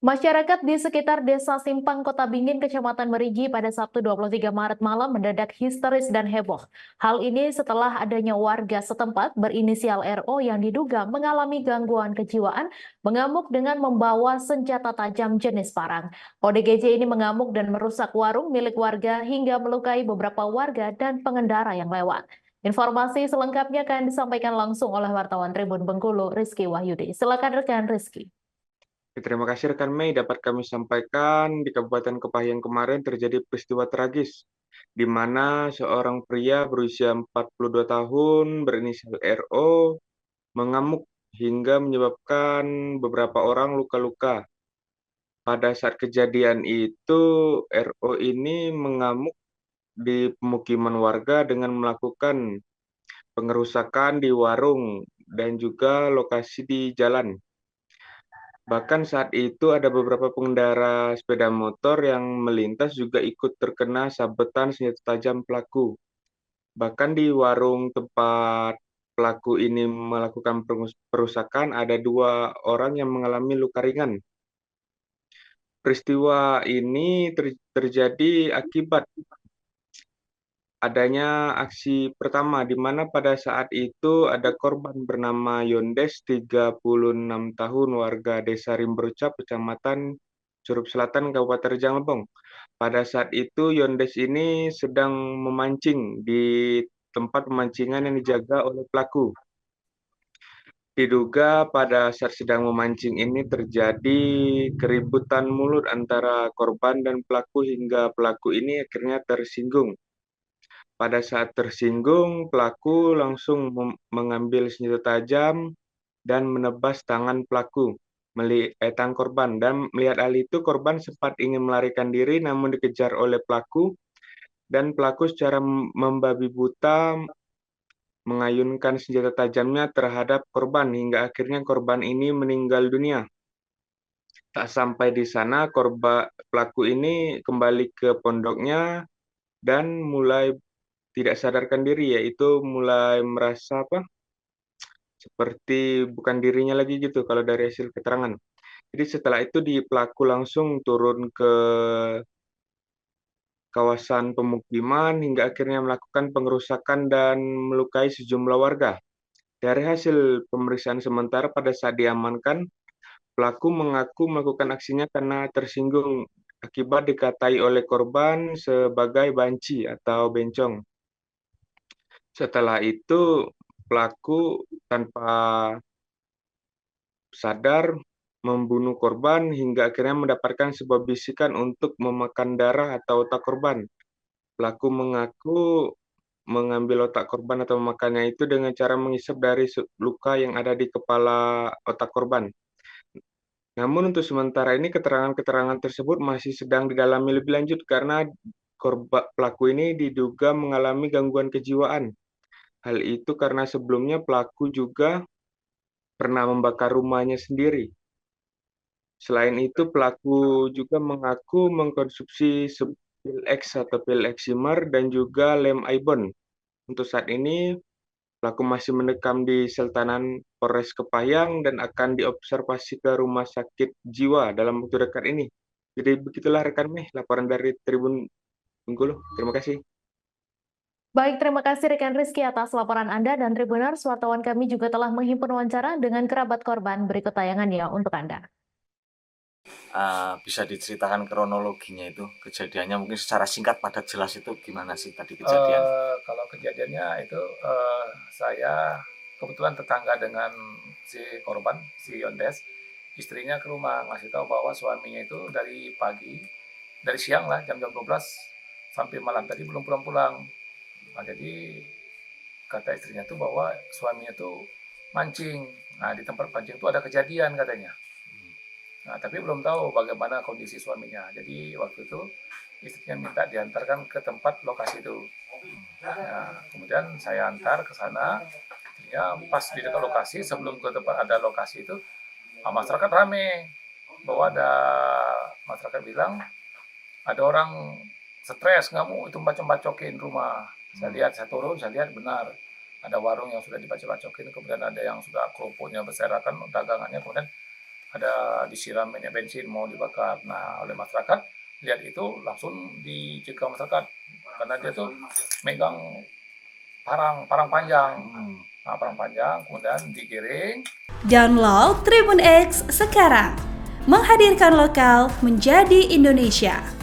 Masyarakat di sekitar Desa Simpang, Kota Bingin, Kecamatan Merigi pada Sabtu 23 Maret malam mendadak histeris dan heboh. Hal ini setelah adanya warga setempat berinisial RO yang diduga mengalami gangguan kejiwaan mengamuk dengan membawa senjata tajam jenis parang. ODGJ ini mengamuk dan merusak warung milik warga hingga melukai beberapa warga dan pengendara yang lewat. Informasi selengkapnya akan disampaikan langsung oleh wartawan Tribun Bengkulu, Rizky Wahyudi. Silakan rekan Rizky. Terima kasih rekan Mei, dapat kami sampaikan di Kabupaten Kepahyang kemarin terjadi peristiwa tragis, di mana seorang pria berusia 42 tahun berinisial RO mengamuk hingga menyebabkan beberapa orang luka-luka. Pada saat kejadian itu, RO ini mengamuk di pemukiman warga dengan melakukan pengerusakan di warung dan juga lokasi di jalan. Bahkan saat itu ada beberapa pengendara sepeda motor yang melintas juga ikut terkena sabetan senjata tajam pelaku. Bahkan di warung tempat pelaku ini melakukan perusakan ada 2 orang yang mengalami luka ringan. Peristiwa ini terjadi akibat adanya aksi pertama, di mana pada saat itu ada korban bernama Yondes, 36 tahun, warga Desa Rimberucap, Kecamatan Curup Selatan, Kabupaten Rejang Lebong. Pada saat itu Yondes ini sedang memancing di tempat pemancingan yang dijaga oleh pelaku. Diduga pada saat sedang memancing ini terjadi keributan mulut antara korban dan pelaku hingga pelaku ini akhirnya tersinggung. Pada saat tersinggung, pelaku langsung mengambil senjata tajam dan menebas tangan tangan korban. Dan melihat hal itu, korban sempat ingin melarikan diri namun dikejar oleh pelaku. Dan pelaku secara membabi buta mengayunkan senjata tajamnya terhadap korban hingga akhirnya korban ini meninggal dunia. Tak sampai di sana, pelaku ini kembali ke pondoknya dan mulai tidak sadarkan diri, yaitu mulai merasa seperti bukan dirinya lagi gitu kalau dari hasil keterangan. Jadi setelah itu pelaku langsung turun ke kawasan pemukiman hingga akhirnya melakukan pengerusakan dan melukai sejumlah warga. Dari hasil pemeriksaan sementara pada saat diamankan, pelaku mengaku melakukan aksinya karena tersinggung akibat dikatai oleh korban sebagai banci atau bencong. Setelah itu, pelaku tanpa sadar membunuh korban hingga akhirnya mendapatkan sebuah bisikan untuk memakan darah atau otak korban. Pelaku mengaku mengambil otak korban atau memakannya itu dengan cara menghisap dari luka yang ada di kepala otak korban. Namun untuk sementara ini keterangan-keterangan tersebut masih sedang didalami lebih lanjut karena pelaku ini diduga mengalami gangguan kejiwaan. Hal itu karena sebelumnya pelaku juga pernah membakar rumahnya sendiri. Selain itu, pelaku juga mengaku mengkonsumsi pil X atau pil eksimer dan juga lem Ibon. Untuk saat ini, pelaku masih mendekam di sel tahanan Polres Kepahyang dan akan diobservasi ke rumah sakit jiwa dalam waktu dekat ini. Jadi begitulah rekan Meh, laporan dari Tribun Bengkulu. Terima kasih. Baik, terima kasih rekan Rizky atas laporan Anda dan Tribuners. Wartawan kami juga telah menghimpun wawancara dengan kerabat korban. Berikut tayangannya untuk Anda. Bisa diceritakan kronologinya itu, kejadiannya mungkin secara singkat padat jelas itu gimana sih tadi kejadian? Kalau kejadiannya itu saya kebetulan tetangga dengan si korban, si Yondes. Istrinya ke rumah ngasih tahu bahwa suaminya itu dari pagi, dari siang lah jam-jam 12 sampai malam tadi belum pulang-pulang. Nah, jadi kata istrinya tuh bahwa suaminya tuh mancing. Nah, di tempat mancing itu ada kejadian katanya. Nah, tapi belum tahu bagaimana kondisi suaminya. Jadi waktu itu istrinya minta diantarkan ke tempat lokasi itu. Nah, kemudian saya antar ke sana. Ya, pas di dekat lokasi, sebelum ke tempat ada lokasi itu, masyarakat rame. Bahwa ada masyarakat bilang, ada orang stres, nggak mau itu bacok-bacokin rumah. Saya lihat, saya turun, saya lihat benar. Ada warung yang sudah dibacok-bacokin, kemudian ada yang sudah kerupuknya berserakan, dagangannya, kemudian ada disiram minyak bensin mau dibakar. Nah, oleh masyarakat lihat itu langsung dicegah masyarakat karena dia tuh megang parang panjang. Nah, parang panjang kemudian digiring. Download Tribun X sekarang, menghadirkan lokal menjadi Indonesia.